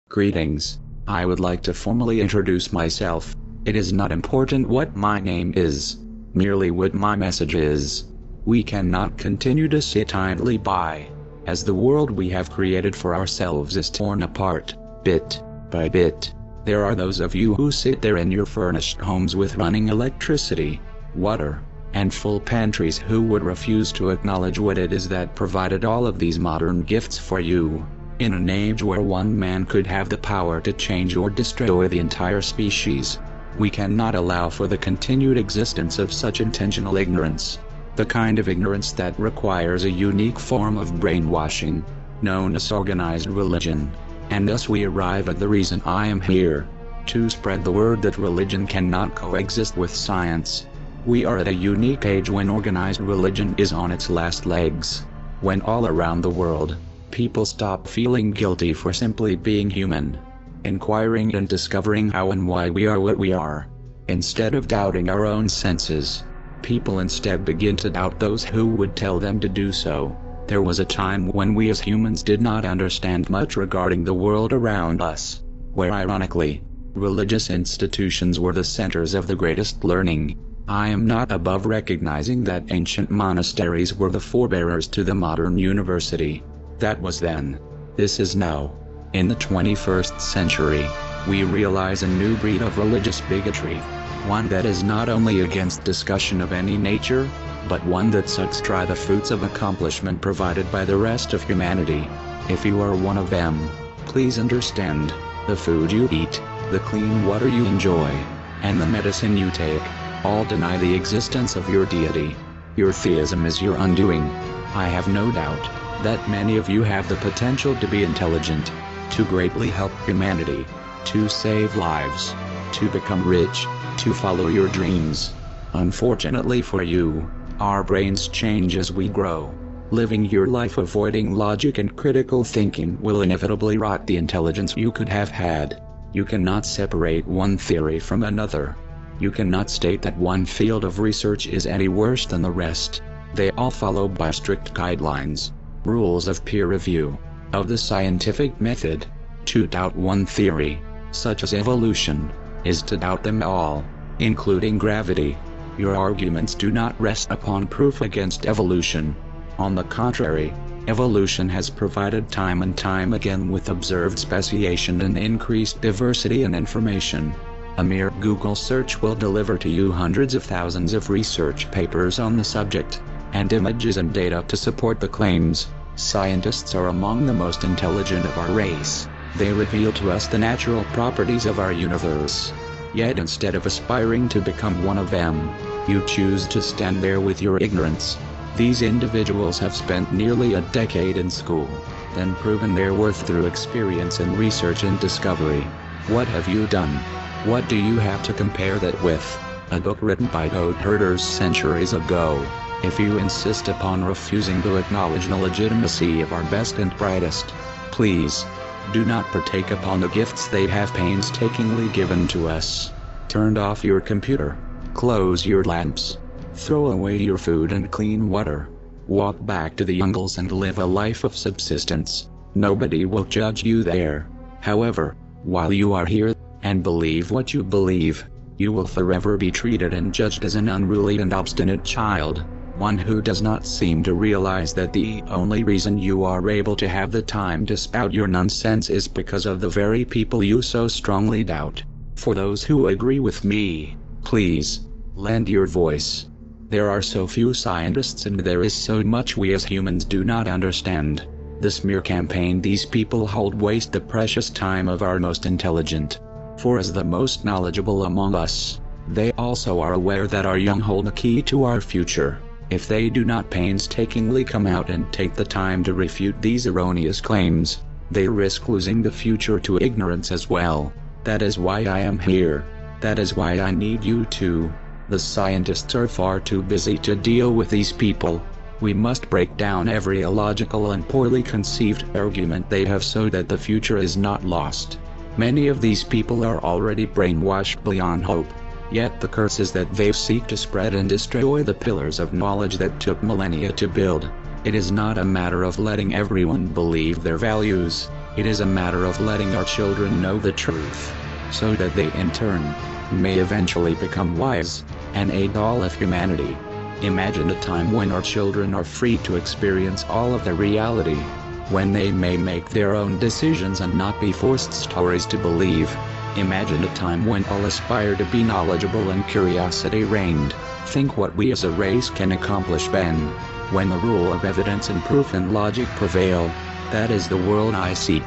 Greetings. I would like to formally introduce myself. It is not important what my name is, merely what my message is. We cannot continue to sit idly by, as the world we have created for ourselves is torn apart, bit by bit. There are those of you who sit there in your furnished homes with running electricity, water, and full pantries who would refuse to acknowledge what it is that provided all of these modern gifts for you. In an age where one man could have the power to change or destroy the entire species, we cannot allow for the continued existence of such intentional ignorance. The kind of ignorance that requires a unique form of brainwashing, known as organized religion. And thus we arrive at the reason I am here: to spread the word that religion cannot coexist with science. We are at a unique age when organized religion is on its last legs. When all around the world, people stop feeling guilty for simply being human, inquiring and discovering how and why we are what we are. Instead of doubting our own senses, people instead begin to doubt those who would tell them to do so. There was a time when we as humans did not understand much regarding the world around us, where ironically, religious institutions were the centers of the greatest learning. I am not above recognizing that ancient monasteries were the forebearers to the modern university. That was then. This is now. In the 21st century, we realize a new breed of religious bigotry. One that is not only against discussion of any nature, but one that sucks dry the fruits of accomplishment provided by the rest of humanity. If you are one of them, please understand, the food you eat, the clean water you enjoy, and the medicine you take, all deny the existence of your deity. Your theism is your undoing. I have no doubt that many of you have the potential to be intelligent, to greatly help humanity, to save lives, to become rich, to follow your dreams. Unfortunately for you, our brains change as we grow. Living your life avoiding logic and critical thinking will inevitably rot the intelligence you could have had. You cannot separate one theory from another. You cannot state that one field of research is any worse than the rest. They all follow by strict guidelines, rules of peer review, of the scientific method. To doubt one theory, such as evolution, is to doubt them all, including gravity. Your arguments do not rest upon proof against evolution. On the contrary, evolution has provided time and time again with observed speciation and increased diversity in information. A mere Google search will deliver to you hundreds of thousands of research papers on the subject, and images and data to support the claims. Scientists are among the most intelligent of our race. They reveal to us the natural properties of our universe. Yet instead of aspiring to become one of them, you choose to stand there with your ignorance. These individuals have spent nearly a decade in school, then proven their worth through experience in research and discovery. What have you done? What do you have to compare that with? A book written by goat herders centuries ago. If you insist upon refusing to acknowledge the legitimacy of our best and brightest, please do not partake upon the gifts they have painstakingly given to us. Turn off your computer, close your lamps, throw away your food and clean water, walk back to the jungles and live a life of subsistence. Nobody will judge you there. However, while you are here, and believe what you believe, you will forever be treated and judged as an unruly and obstinate child, one who does not seem to realize that the only reason you are able to have the time to spout your nonsense is because of the very people you so strongly doubt. For those who agree with me, please, lend your voice. There are so few scientists and there is so much we as humans do not understand. The smear campaign these people hold waste the precious time of our most intelligent. For as the most knowledgeable among us, they also are aware that our young hold the key to our future. If they do not painstakingly come out and take the time to refute these erroneous claims, they risk losing the future to ignorance as well. That is why I am here. That is why I need you too. The scientists are far too busy to deal with these people. We must break down every illogical and poorly conceived argument they have so that the future is not lost. Many of these people are already brainwashed beyond hope. Yet the curse is that they seek to spread and destroy the pillars of knowledge that took millennia to build. It is not a matter of letting everyone believe their values. It is a matter of letting our children know the truth, so that they in turn may eventually become wise and aid all of humanity. Imagine a time when our children are free to experience all of the reality, when they may make their own decisions and not be forced stories to believe. Imagine a time when all aspire to be knowledgeable and curiosity reigned. Think what we as a race can accomplish then, when the rule of evidence and proof and logic prevail. That is the world I seek.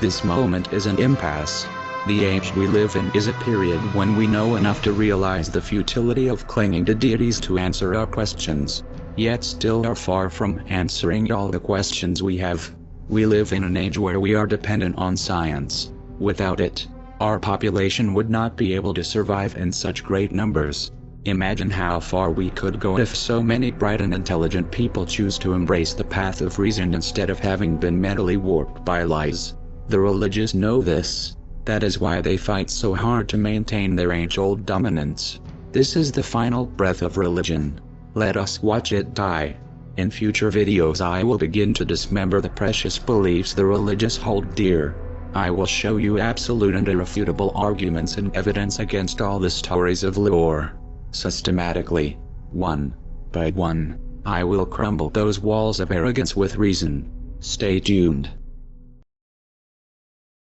This moment is an impasse. The age we live in is a period when we know enough to realize the futility of clinging to deities to answer our questions, yet still are far from answering all the questions we have. We live in an age where we are dependent on science. Without it, our population would not be able to survive in such great numbers. Imagine how far we could go if so many bright and intelligent people choose to embrace the path of reason instead of having been mentally warped by lies. The religious know this. That is why they fight so hard to maintain their age-old dominance. This is the final breath of religion. Let us watch it die. In future videos I will begin to dismember the precious beliefs the religious hold dear. I will show you absolute and irrefutable arguments and evidence against all the stories of lore. Systematically, one by one, I will crumble those walls of arrogance with reason. Stay tuned.